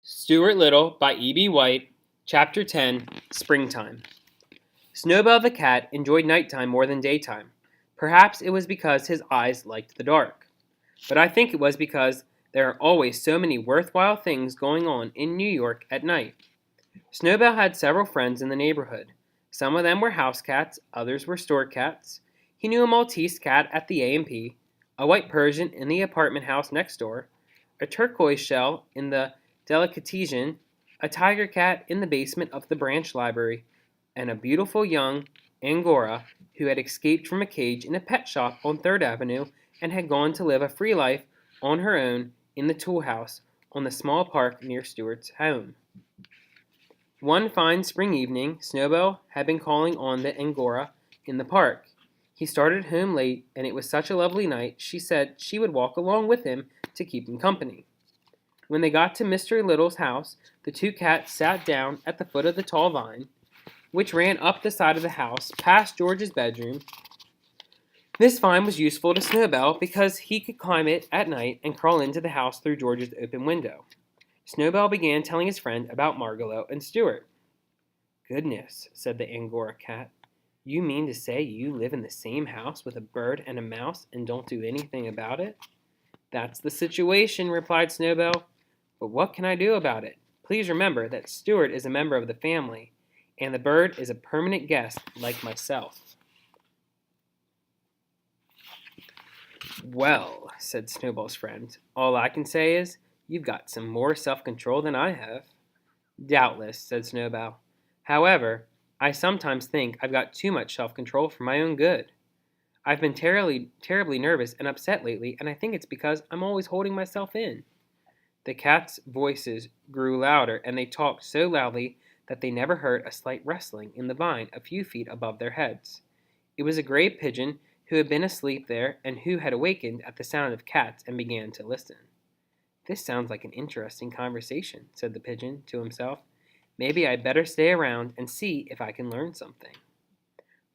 Stuart Little by E.B. White, Chapter 10, Springtime. Snowball the cat enjoyed nighttime more than daytime. Perhaps it was because his eyes liked the dark. But I think it was because there are always so many worthwhile things going on in New York at night. Snowball had several friends in the neighborhood. Some of them were house cats, others were store cats. He knew a Maltese cat at the A&P, a white Persian in the apartment house next door, a turquoise shell in the delicatessen, a tiger cat in the basement of the branch library, and a beautiful young Angora who had escaped from a cage in a pet shop on 3rd Avenue and had gone to live a free life on her own in the tool house on the small park near Stuart's home. One fine spring evening, Snowball had been calling on the Angora in the park. He started home late, and it was such a lovely night, she said she would walk along with him to keep him company. When they got to Mr. Little's house, the two cats sat down at the foot of the tall vine, which ran up the side of the house, past George's bedroom. This vine was useful to Snowball because he could climb it at night and crawl into the house through George's open window. Snowball began telling his friend about Margalo and Stuart. "Goodness," said the Angora cat. "You mean to say you live in the same house with a bird and a mouse and don't do anything about it?" "That's the situation," replied Snowball. "But what can I do about it? Please remember that Stuart is a member of the family, and the bird is a permanent guest like myself." "Well," said Snowball's friend, "all I can say is, you've got some more self-control than I have." "Doubtless," said Snowball. "However, I sometimes think I've got too much self-control for my own good. I've been terribly nervous and upset lately, and I think it's because I'm always holding myself in." The cats' voices grew louder, and they talked so loudly that they never heard a slight rustling in the vine a few feet above their heads. It was a gray pigeon who had been asleep there and who had awakened at the sound of cats and began to listen. "This sounds like an interesting conversation," said the pigeon to himself. "Maybe I'd better stay around and see if I can learn something."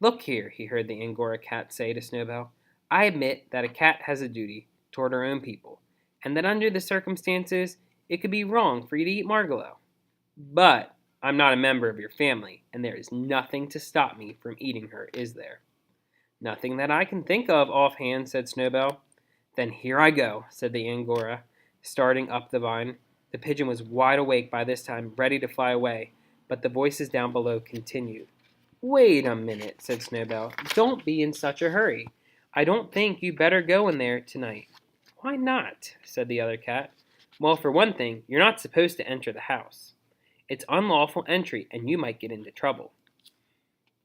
"Look here," he heard the Angora cat say to Snowball. "I admit that a cat has a duty toward her own people, and that under the circumstances it could be wrong for you to eat Margalo. But I'm not a member of your family, and there is nothing to stop me from eating her, is there?" "Nothing that I can think of offhand," said Snowball. "Then here I go," said the Angora, starting up the vine. The pigeon was wide awake by this time, ready to fly away, but the voices down below continued. "Wait a minute," said Snowball. "Don't be in such a hurry. I don't think you'd better go in there tonight." "Why not?" said the other cat. "Well, for one thing, you're not supposed to enter the house. It's unlawful entry, and you might get into trouble."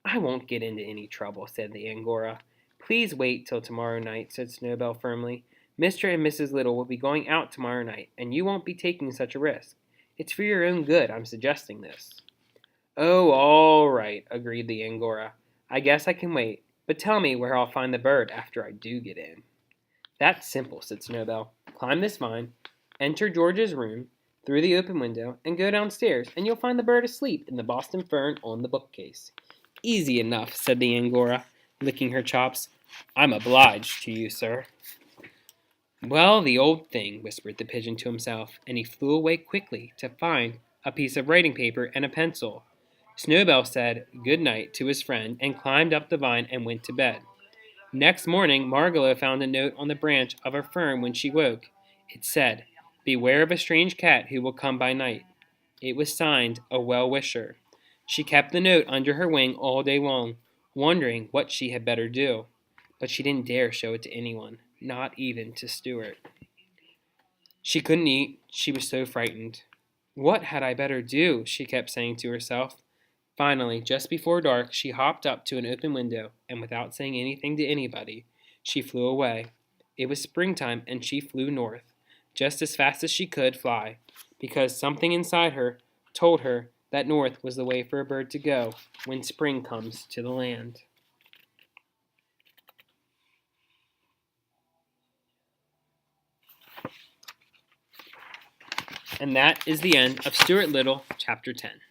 "I won't get into any trouble," said the Angora. "Please wait till tomorrow night," said Snowball firmly. "Mr. and Mrs. Little will be going out tomorrow night, and you won't be taking such a risk. It's for your own good I'm suggesting this." "Oh, all right," agreed the Angora. "I guess I can wait, but tell me where I'll find the bird after I do get in." "That's simple," said Snowball. "Climb this vine, enter George's room through the open window, and go downstairs, and you'll find the bird asleep in the Boston fern on the bookcase." "Easy enough," said the Angora, licking her chops. "I'm obliged to you, sir." "Well, the old thing," whispered the pigeon to himself, and he flew away quickly to find a piece of writing paper and a pencil. Snowball said good night to his friend and climbed up the vine and went to bed. Next morning, Margalo found a note on the branch of a fern when she woke. It said, "Beware of a strange cat who will come by night." It was signed, "A Well-Wisher." She kept the note under her wing all day long, wondering what she had better do. But she didn't dare show it to anyone, not even to Stuart. She couldn't eat, she was so frightened. "What had I better do?" she kept saying to herself. Finally, just before dark, she hopped up to an open window, and without saying anything to anybody, she flew away. It was springtime, and she flew north, just as fast as she could fly, because something inside her told her that north was the way for a bird to go when spring comes to the land. And that is the end of Stuart Little, Chapter 10.